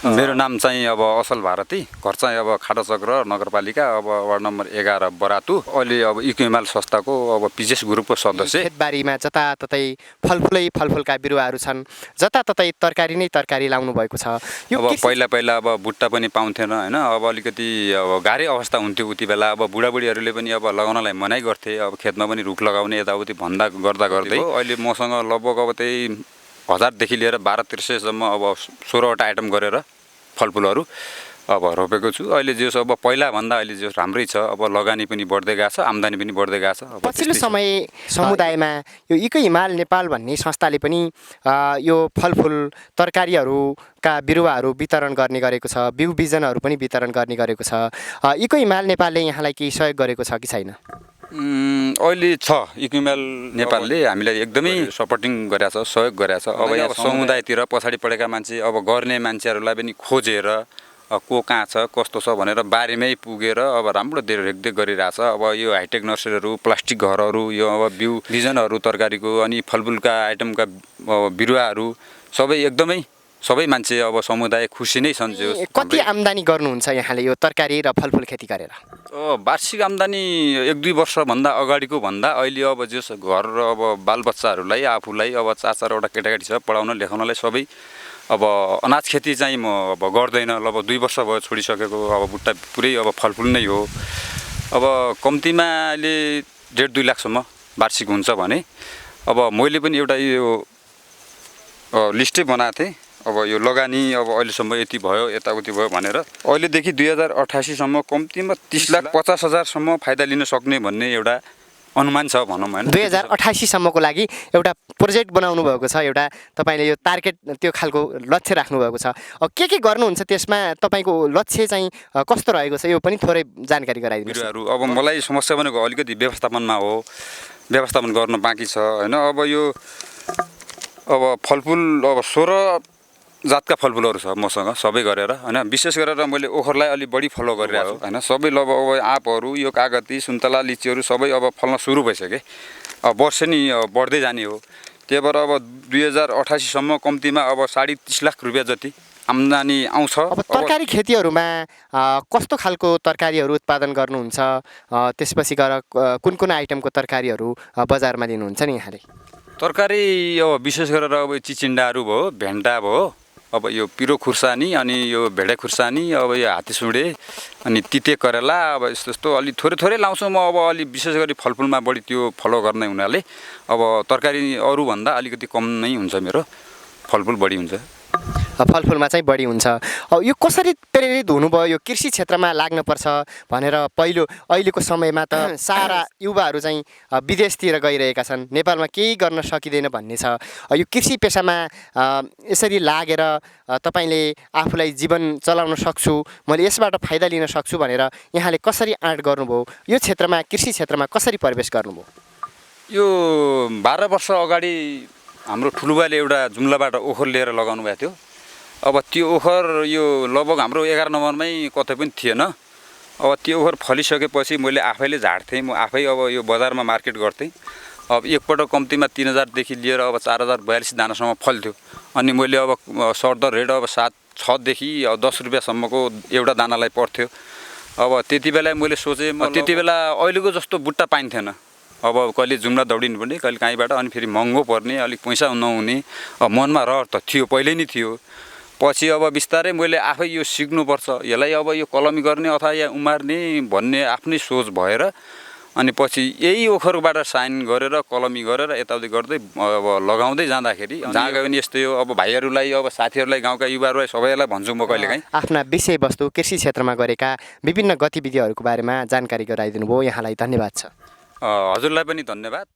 मेरो नाम चाहिँ अब असल भारती, घर चाहिँ अब खाटाचक्र नगरपालिका, अब वार्ड नम्बर 11 बरातु। अहिले अब इको हिमाल संस्थाको अब पिजेस ग्रुपको सदस्य। खेतबारीमा जताततै फलफुलका बिरुवाहरू छन्, जताततै तरकारी नै तरकारी लाउनु भएको छ। अब पहिला अब बुट्टा पनि पाउँथेन हैन, अब अलिकति अब गाह्रै अवस्था हुन्थ्यो उति बेला। अब बुढाबुढीहरूले पनि अब लगाउनलाई मनाइ गर्थे, अब खेतमा पनि रुख लगाउने यताउति भन्दा गर्दै अहिले मसँग लगभग अब त्यही 1000 देखि लिएर 1200 सम्म अब 16वटा आइटम गरेर फलफुलहरू अब रोपेको छु। अहिले जे अब पहिला भन्दा अहिले जे राम्रै छ, अब लगानी पनि बढ्दै गएको छ, आम्दानी पनि बढ्दै गएको छ। अब पछिल्लो समय समुदायमा यो इको हिमाल नेपाल भन्ने संस्थाले पनि यो फलफुल तरकारीहरूका बिरुवाहरू वितरण गर्ने गरेको छ, बिउ बिजनहरू पनि वितरण गर्ने गरेको छ। इको हिमाल नेपालले यहाँलाई केही सहयोग गरेको छ कि छैन? अहिले छ, इको हिमाल नेपालले हामीलाई एकदमै सपोर्टिङ गरेछ, सहयोग गरेछ। अब यहाँ समुदायतिर पछाडि पढेका मान्छे, अब गर्ने मान्छेहरूलाई पनि खोजेर को कहाँ छ कस्तो छ भनेर बारीमै पुगेर अब राम्रो देखरेख गरिरहेछ। अब यो हाइटेक नर्सरीहरू, प्लास्टिक घरहरू, यो अब बिउ बिजनहरू तरकारीको अनि फलफुलका आइटमका बिरुवाहरू सबै मान्छे अब समुदाय खुसी नै छन्। कति आम्दानी गर्नुहुन्छ यहाँले यो तरकारी र फलफुल खेती गरेर? वार्षिक आम्दानी 1-2 वर्षभन्दा अगाडिको भन्दा अहिले अब जे घर र अब बालबच्चाहरूलाई आफूलाई अब 4-4वटा केटाकेटी छ पढाउन लेखाउनलाई सबै अब अनाज खेती चाहिँ म अब गर्दैन। अब 2 वर्ष भयो छोडिसकेको। अब बुट्टा पुरै अब फलफुल नै हो। अब कम्तीमा अहिले 1.5-2 लाखसम्म वार्षिक हुन्छ भने अब मैले पनि एउटा यो लिस्टै बनाएको थिएँ। अब यो लगानी अब अहिलेसम्म यति भयो यताउति भयो भनेर अहिलेदेखि 2088 सम्म कम्तीमा 30,50,000 सम्म फाइदा लिन सक्ने भन्ने एउटा अनुमान छ भनौँ हैन। 2088 सम्मको लागि एउटा प्रोजेक्ट बनाउनु भएको छ, एउटा तपाईले यो टार्गेट त्यो खालको लक्ष्य राख्नु भएको छ। के गर्नुहुन्छ त्यसमा? तपाईको लक्ष्य चाहिँ कस्तो रहेको छ यो पनि थोरै जानकारी गराइदिनुहोस्। बिरुवाहरू अब मलाई समस्या भनेको अलिकति व्यवस्थापनमा हो, व्यवस्थापन गर्न बाँकी छ हैन। अब यो अब फलफुल अब 16 जातका फलफुलहरू छ मसँग सबै गरेर हैन। विशेष गरेर मैले ओखरलाई अलि बढी फलो गरिरहेको छु हैन। सबै अब आँपहरू, यो कागती, सुन्तला, लिचीहरू सबै अब फल्न सुरु भइसके। अब वर्ष नि बढ्दै जाने हो। त्यही भएर अब 2088 सम्म कम्तीमा अब 30.5 लाख रुपैयाँ जति आम्दानी आउँछ। अब तरकारी खेतीहरूमा कस्तो खालको तरकारीहरू उत्पादन गर्नुहुन्छ? त्यसपछि गएर कुन आइटमको तरकारीहरू बजारमा लिनुहुन्छ नि यहाँले? तरकारी अब विशेष गरेर अब चिचिन्डाहरू भयो, भेन्टा भयो, अब यो पिरो खुर्सानी अनि यो भेडे खुर्सानी, अब यो हात्तीसुँडे अनि तिते करेला, अब यस्तो अलि थोरै लाउँछु म। अब अलि विशेष गरी फलफुलमा बढी त्यो फलो गर्ने हुनाले अब तरकारी अरूभन्दा अलिकति कम नै हुन्छ मेरो, फलफुल बढी हुन्छ। फलफुलमा चाहिँ बढी हुन्छ। अब यो कसरी प्रेरित हुनुभयो यो कृषि क्षेत्रमा लाग्नुपर्छ भनेर? अहिलेको समयमा त सारा युवाहरू चाहिँ विदेशतिर गइरहेका छन्, नेपालमा केही गर्न सकिँदैन भन्ने छ। यो कृषि पेसामा यसरी लागेर तपाईले आफूलाई जीवन चलाउन सक्छु, मैले यसबाट फाइदा लिन सक्छु भनेर यहाँले कसरी आँट गर्नुभयो? यो क्षेत्रमा, कृषि क्षेत्रमा कसरी प्रवेश गर्नुभयो? यो 12 वर्ष अगाडि हाम्रो ठुलोबाले एउटा जुम्लाबाट ओखर लिएर लगाउनु भएको थियो। अब त्यो ओखर यो लगभग हाम्रो 11 नम्बरमै कतै पनि थिएन। अब त्यो ओखर फलिसकेपछि मैले आफैले झार्थेँ, म आफै अब यो बजारमा मार्केट गर्थेँ। अब एकपल्ट कम्तीमा 3000 देखि लिएर अब 4042 दानासम्म फल्थ्यो। अनि मैले अब सर्द रेट अब 7-6 देखि 10 रुपियाँसम्मको एउटा दानालाई पर्थ्यो। अब त्यति बेला मैले सोचेँ, त्यति बेला अहिलेको जस्तो बुट्टा पाइन्थेन। अब कहिले जुम्ला दौडिनु पर्ने, कहिले काहीँबाट, अनि फेरि महँगो पर्ने, अलिक पैसा नहुने। मनमा रहर त थियो, पहिल्यै नै थियो। पछि अब बिस्तारै मैले आफै यो सिक्नुपर्छ, यसलाई अब यो कलमी गर्ने अथवा या उमार्ने भन्ने आफ्नै सोच भएर अनि पछि यही ओखरबाट साइन गरेर कलमी गरेर यताउति गर्दै अब लगाउँदै जाँदाखेरि जहाँ गयो भने यस्तै हो। अब भाइहरूलाई, अब साथीहरूलाई, गाउँका युवाहरूलाई सबैलाई भन्छु म कहिलेकाहीँ। आफ्ना विषयवस्तु कृषि क्षेत्रमा गरेका विभिन्न गतिविधिहरूको बारेमा जानकारी गराइदिनु भयो, यहाँलाई धन्यवाद छ। हजुरलाई पनि धन्यवाद।